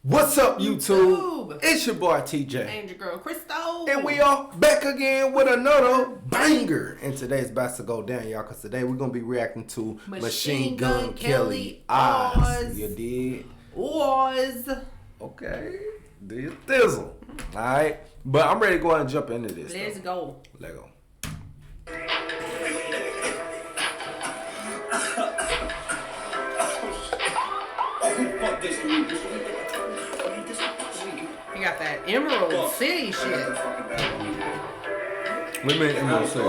What's up, YouTube? It's your boy TJ. And your girl Crystal. And we are back again with another banger. And today's about to go down, y'all, because today we're going to be reacting to Machine Gun Kelly Oz. You did? Oz. Okay. Do your thizzle. Alright. But I'm ready to go ahead and jump into this. Let's go. Let's go. You got that Emerald City shit. We made Emerald City.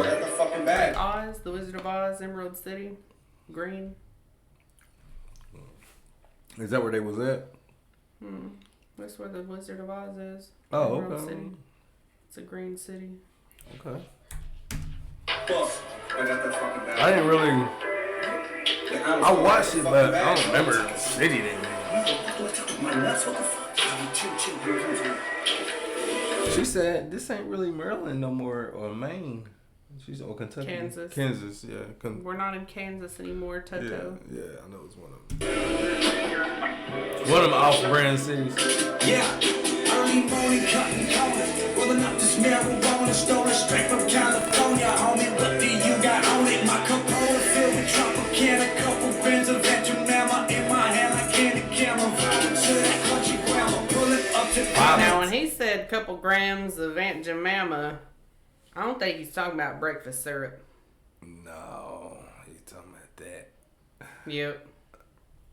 Oz, the Wizard of Oz, Emerald City, green. Is that where they was at? That's where the Wizard of Oz is. Oh, Emerald okay. City. It's a green city. Okay. I didn't really. I watched it, but I don't remember the city they made. She said this ain't really Maryland no more, or Maine. She's on Kentucky. Kansas, yeah. We're not in Kansas anymore, Toto. Yeah, I know it's one of them. One of them off-brand cities. Yeah, early morning cutting corners, rolling up this marijuana, stolen straight from California. Homie, what do you got on it? My Capone filled with Tropicana, a couple grams of Venturama in my hand, like candy camera. To that country grandma, pulling up to Now, when he said couple grams of Aunt Jemima, I don't think he's talking about breakfast syrup. No, he's talking about that. Yep.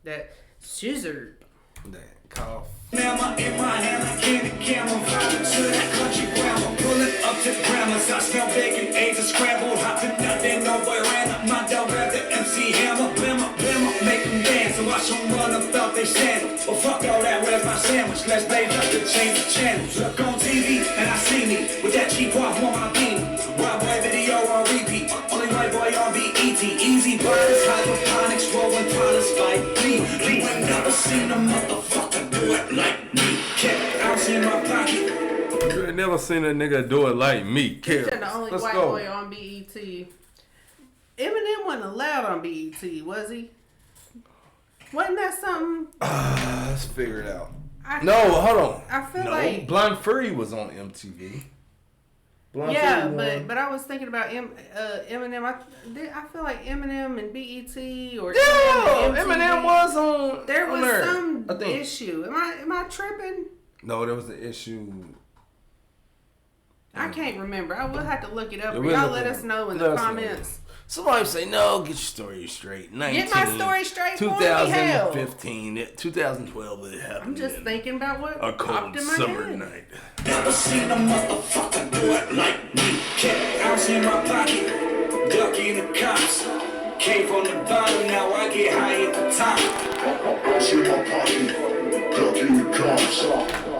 That scissor. That cough. Mama in my hand, like candy camera. To that country grandma, pulling up to grandma's. I smell bacon, eggs and scrambled, hopping nothing, nowhere ran up my dog, grab the MC hammer, blimmer, make them dance. So watch them run about they sandals. Well, fuck all that, where's my sandwich? Let's blaze up to change the channels. Look on TV, and I see me with that cheap off on my beanie. Wild boy video on repeat, only white boy on BET. Easy birds, hydroponics, rolling pilots like me. You ain't never seen a motherfucker do it like me. Kept ounce in my pocket. You ain't never seen a nigga do it like me. He's the only Let's white go. boy on BET. Eminem wasn't allowed on BET, was he? Wasn't that something? Let's figure it out. Hold on. I feel like Blind Fury was on MTV. Yeah, but I was thinking about Eminem. I feel like Eminem and BET or Eminem was on. There was there, some issue. Am I tripping? No, there was an issue. I can't remember. I will have to look it up. Y'all let us know in the comments. Somebody say, no, get your story straight. Get my story straight for me, 2015, 2012, it happened. I'm just thinking about what a cold summer night. Never seen a motherfucker do it like me. Kept ounce in my pocket, ducky in the cops. Came from the bottom, now I get high at the top. Ounce in my pocket, ducky in the cops.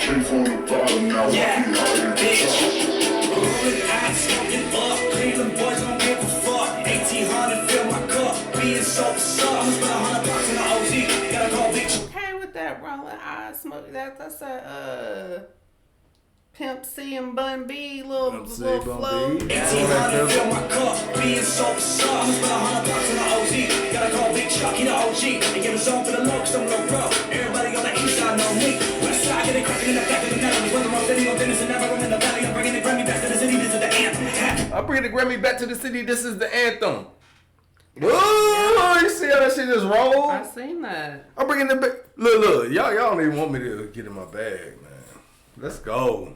Came from the bottom, now I get high at the top. Rolling eyes, smoking up, Cleveland boys don't give a fuck. 1800 fill my cup, being so bizarre. I'ma spend $100 in the OG, gotta call bitch. Okay with that rolling eyes smoke. That's a Pimp C and Bun B little flow. 1800 fill my cup, being so bizarre. I'ma spend $100 in the OG, gotta call Big Chucky the OG. And get a zone for the low, cause I'm no bro. Everybody on the east side know me. West side get it cracking in the back of the melody. Whether I'm sitting on business and never I'm in the valley. I'm bringing the Grammy back to the city, this is the anthem. I bring the Grammy back to the city, this is the anthem. Oh, you see how that shit just rolled? I seen that. I'm bringing the back. Look, y'all don't even want me to get in my bag, man. Let's go.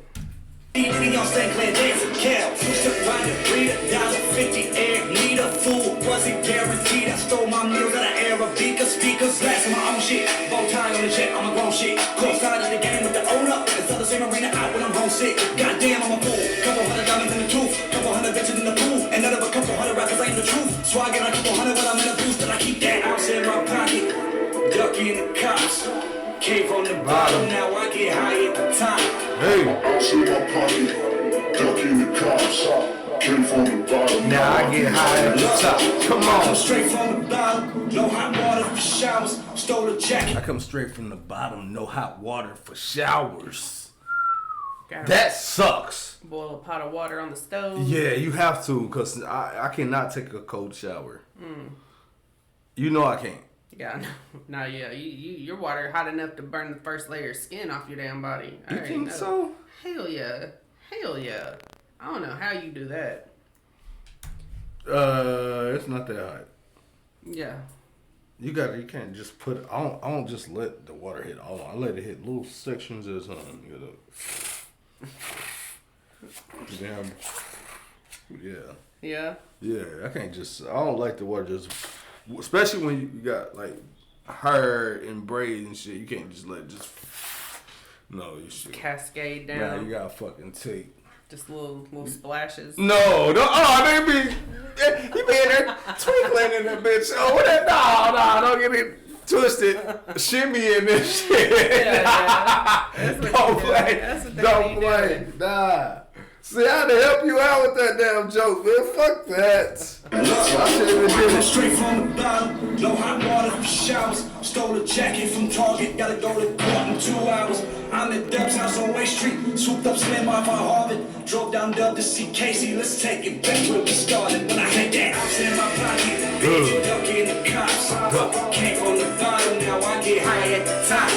Eating on St. Clair dancing cow. Switched up right to $3.50 air liter. Food wasn't guaranteed. I stole my meals out of Arabica speakers. Blasting my own shit. Bow tie on the jet, I'm a grown shit. Close side of the game with the owner. It's all the same arena out when I'm homesick. Goddamn, I'm a fool. Couple hundred diamonds in the tooth. Couple hundred bitches in the pool. And none of a couple hundred rappers ain't the truth. So I get a couple hundred when I'm in a boost. And I keep that ounce in my pocket. Ducky in the cops. Came from the bottom, now I get high at the top. Hey. Ounce in my pocket, ducky in the cops. Came from the bottom, now I get high at the top. Come on. I come straight from the bottom, no hot water for showers. Stole a jacket. I come straight from the bottom, no hot water for showers. Gotta That sucks. boil a pot of water on the stove. Yeah, you have to, because I cannot take a cold shower. You know I can't. Yeah, no, yeah. Your water hot enough to burn the first layer of skin off your damn body. You think so? Hell yeah. Hell yeah. I don't know how you do that. It's not that hot. Yeah. You can't just put it. I don't just let the water hit all. I let it hit little sections at a time. Damn. Yeah. Yeah. Yeah, I can't just. I don't like the water just, especially when you got like hair and braids and shit. You can't just let it just. No, you should Cascade down. Nah, you gotta fucking take. Just little splashes. No, they be he be in there twinkling in that bitch. Oh, what that? No, don't get it twisted. Shimmy in this shit. Yeah. Don't play. Don't play. Nah. See, I had to help you out with that damn joke, man. Fuck that. I should have did it. Straight from the bottom, no hot water for showers. Stole a jacket from Target, gotta go to court in 2 hours. I'm at Dub's house on Way Street, swooped up Slim off my Harvard. Drove down Dub to see Casey, let's take it back where we started. When I had that ounce in my pocket, bitch, ducking the cops. Came from the bottom, now I get high at the top.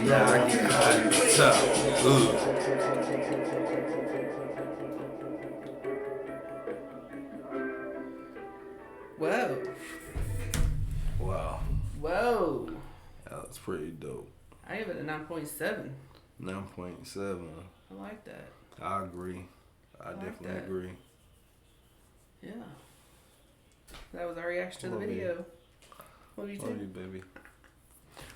Yeah, I get high at the top. Whoa. Wow. Whoa. That was pretty dope. I give it a 9.7. 9.7. I like that. I agree. I definitely that. agree. Yeah. That was our reaction to the Love video. you. What do you Love think? you, baby.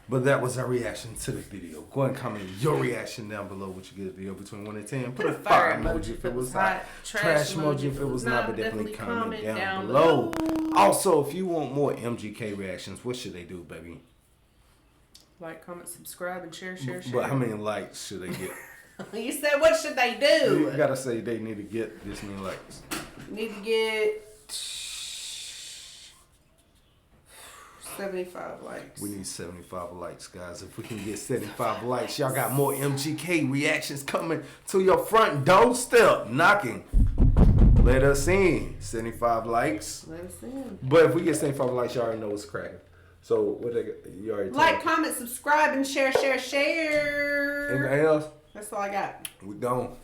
But that was our reaction to the video. Go ahead and comment your reaction down below what you get the video between 1 and 10. Put a fire emoji if it was hot. Trash emoji if it was not, but definitely comment down below. Also, if you want more MGK reactions, what should they do, baby? Like, comment, subscribe, and share. But how many likes should they get? You said, what should they do? You gotta say they need to get this many likes. Need to get 75 likes. We need 75 likes, guys. If we can get 75 likes, y'all got more MGK reactions coming to your front doorstep, knocking. Let us in. 75 likes. Let us in. But if we get 75 likes, you already know it's cracking. So what you already told Like, me. comment, subscribe, and share. Anything else? That's all I got. We gone.